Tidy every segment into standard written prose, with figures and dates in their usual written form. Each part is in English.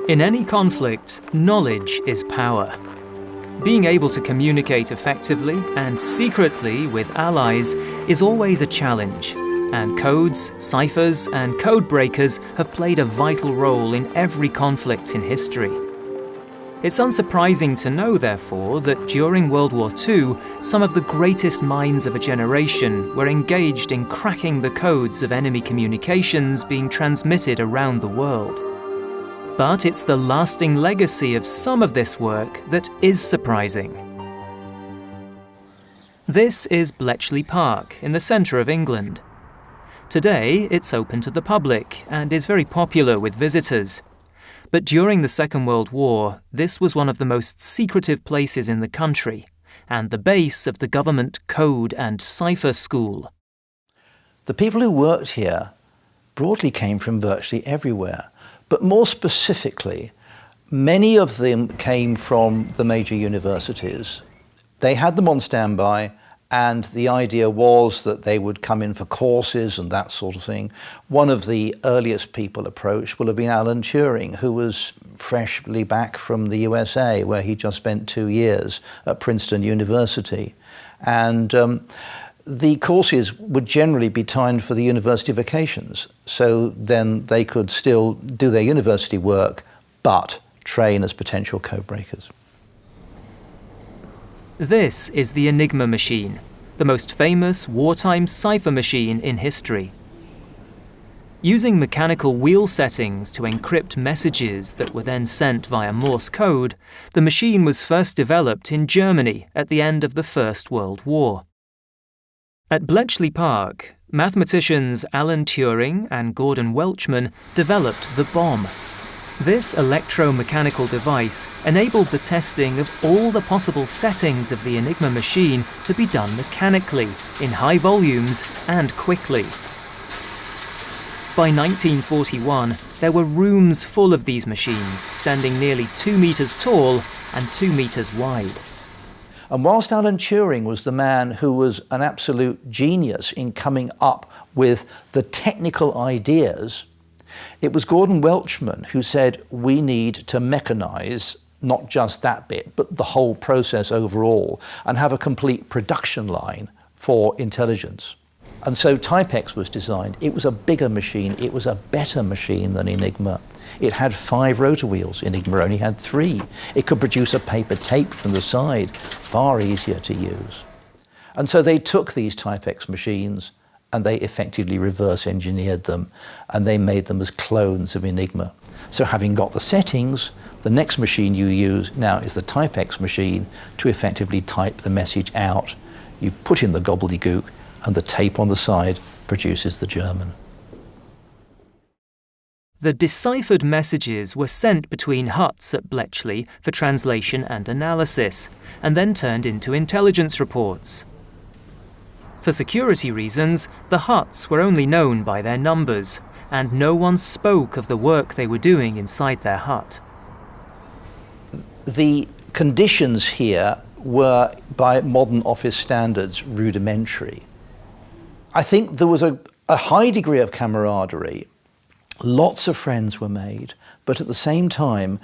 In any conflict, knowledge is power. Being able to communicate effectively and secretly with allies is always a challenge, and codes, ciphers, and code breakers have played a vital role in every conflict in history. It's unsurprising to know, therefore, that during World War II, some of the greatest minds of a generation were engaged in cracking the codes of enemy communications being transmitted around the world. But it's the lasting legacy of some of this work that is surprising. This is Bletchley Park in the centre of England. Today, it's open to the public and is very popular with visitors. But during the Second World War, this was one of the most secretive places in the country, and the base of the government code and cipher school. The people who worked here broadly came from virtually everywhere. But more specifically, many of them came from the major universities. They had them on standby, and the idea was that they would come in for courses and that sort of thing. One of the earliest people approached will have been Alan Turing, who was freshly back from the USA, where he just spent 2 years at Princeton University. And the courses would generally be timed for the university vacations, so then they could still do their university work, but train as potential code breakers. This is the Enigma machine, the most famous wartime cipher machine in history. Using mechanical wheel settings to encrypt messages that were then sent via Morse code, the machine was first developed in Germany at the end of the First World War. At Bletchley Park, mathematicians Alan Turing and Gordon Welchman developed the bomb. This electromechanical device enabled the testing of all the possible settings of the Enigma machine to be done mechanically, in high volumes and quickly. By 1941, there were rooms full of these machines, standing nearly 2 meters tall and 2 meters wide. And whilst Alan Turing was the man who was an absolute genius in coming up with the technical ideas, it was Gordon Welchman who said we need to mechanize not just that bit, but the whole process overall, and have a complete production line for intelligence. And so Type-X was designed. It was a bigger machine. It was a better machine than Enigma. It had 5 rotor wheels. Enigma only had 3. It could produce a paper tape from the side, far easier to use. And so they took these Type-X machines and they effectively reverse engineered them, and they made them as clones of Enigma. So having got the settings, the next machine you use now is the Type-X machine to effectively type the message out. You put in the gobbledygook, and the tape on the side produces the German. The deciphered messages were sent between huts at Bletchley for translation and analysis, and then turned into intelligence reports. For security reasons, the huts were only known by their numbers, and no one spoke of the work they were doing inside their hut. The conditions here were, by modern office standards, rudimentary. I think there was a high degree of camaraderie. Lots of friends were made, but at the same time,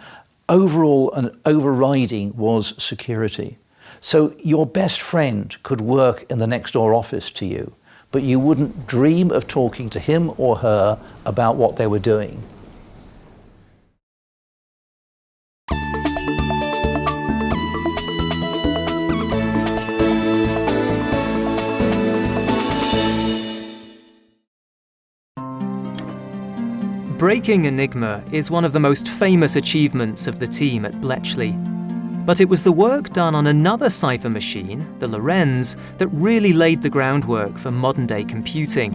overall and overriding was security. So your best friend could work in the next door office to you, but you wouldn't dream of talking to him or her about what they were doing. Breaking Enigma is one of the most famous achievements of the team at Bletchley. But it was the work done on another cipher machine, the Lorenz, that really laid the groundwork for modern-day computing.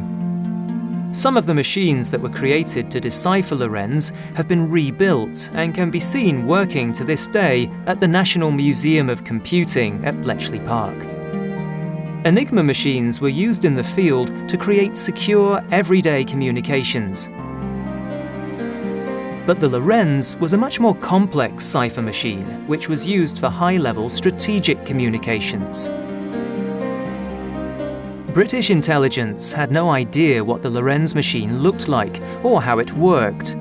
Some of the machines that were created to decipher Lorenz have been rebuilt and can be seen working to this day at the National Museum of Computing at Bletchley Park. Enigma machines were used in the field to create secure, everyday communications. But the Lorenz was a much more complex cipher machine, which was used for high-level strategic communications. British intelligence had no idea what the Lorenz machine looked like or how it worked.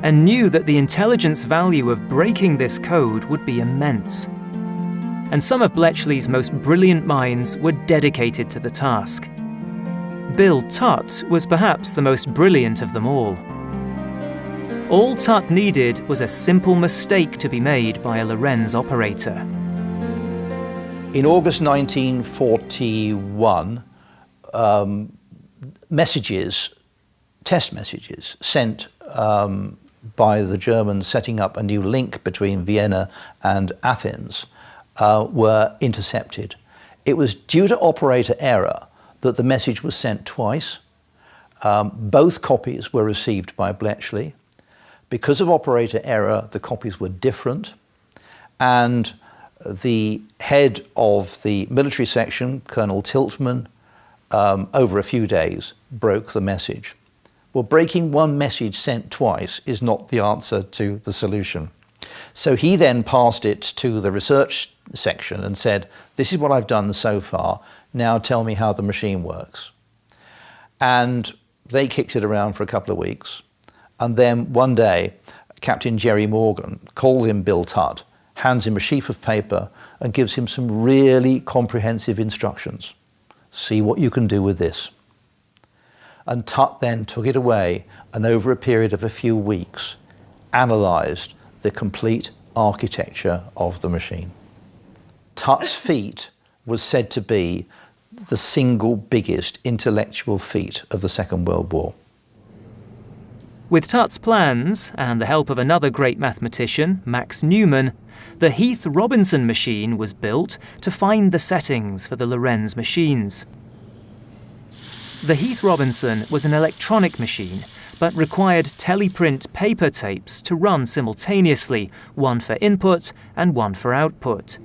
and knew that the intelligence value of breaking this code would be immense. And some of Bletchley's most brilliant minds were dedicated to the task. Bill Tutt was perhaps the most brilliant of them all. All Tutt needed was a simple mistake to be made by a Lorenz operator. In August 1941, test messages sent by the Germans setting up a new link between Vienna and Athens were intercepted. It was due to operator error that the message was sent twice. Both copies were received by Bletchley. Because of operator error, the copies were different, and the head of the military section, Colonel Tiltman, over a few days broke the message. Well, breaking one message sent twice is not the answer to the solution. So he then passed it to the research section and said, "This is what I've done so far, now tell me how the machine works." And they kicked it around for a couple of weeks. And then one day, Captain Jerry Morgan calls in Bill Tutt, hands him a sheaf of paper and gives him some really comprehensive instructions. See what you can do with this. And Tutt then took it away and over a period of a few weeks analysed the complete architecture of the machine. Tutt's feat was said to be the single biggest intellectual feat of the Second World War. With Tutt's plans, and the help of another great mathematician, Max Newman, the Heath-Robinson machine was built to find the settings for the Lorenz machines. The Heath-Robinson was an electronic machine, but required teleprint paper tapes to run simultaneously, one for input and one for output.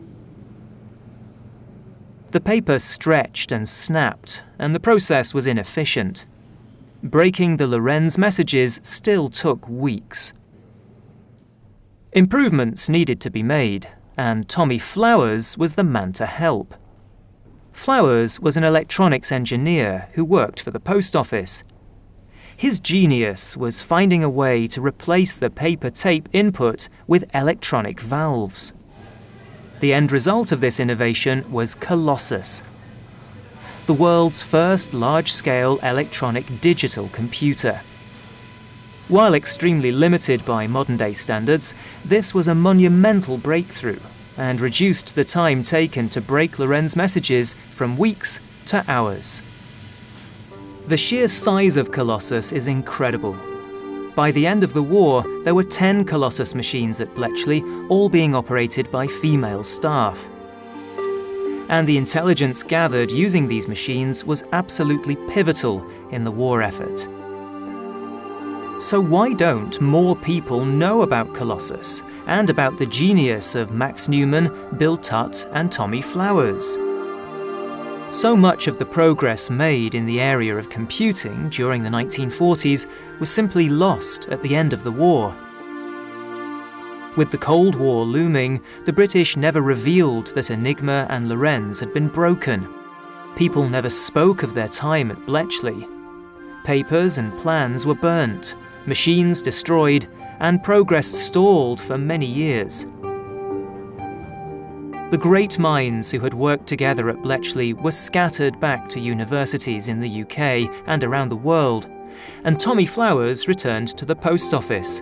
The paper stretched and snapped, and the process was inefficient. Breaking the Lorenz messages still took weeks. Improvements needed to be made, and Tommy Flowers was the man to help. Flowers was an electronics engineer who worked for the post office. His genius was finding a way to replace the paper tape input with electronic valves. The end result of this innovation was Colossus, the world's first large-scale electronic digital computer. While extremely limited by modern-day standards, this was a monumental breakthrough and reduced the time taken to break Lorenz messages from weeks to hours. The sheer size of Colossus is incredible. By the end of the war, there were 10 Colossus machines at Bletchley, all being operated by female staff. And the intelligence gathered using these machines was absolutely pivotal in the war effort. So why don't more people know about Colossus and about the genius of Max Newman, Bill Tutt and Tommy Flowers? So much of the progress made in the area of computing during the 1940s was simply lost at the end of the war. With the Cold War looming, the British never revealed that Enigma and Lorenz had been broken. People never spoke of their time at Bletchley. Papers and plans were burnt, machines destroyed, and progress stalled for many years. The great minds who had worked together at Bletchley were scattered back to universities in the UK and around the world, and Tommy Flowers returned to the post office.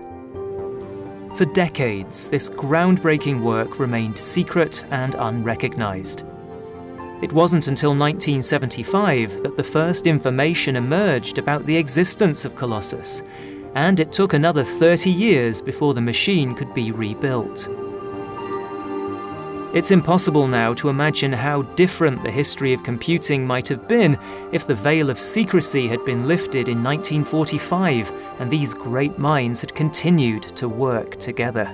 For decades, this groundbreaking work remained secret and unrecognised. It wasn't until 1975 that the first information emerged about the existence of Colossus, and it took another 30 years before the machine could be rebuilt. It's impossible now to imagine how different the history of computing might have been if the veil of secrecy had been lifted in 1945 and these great minds had continued to work together.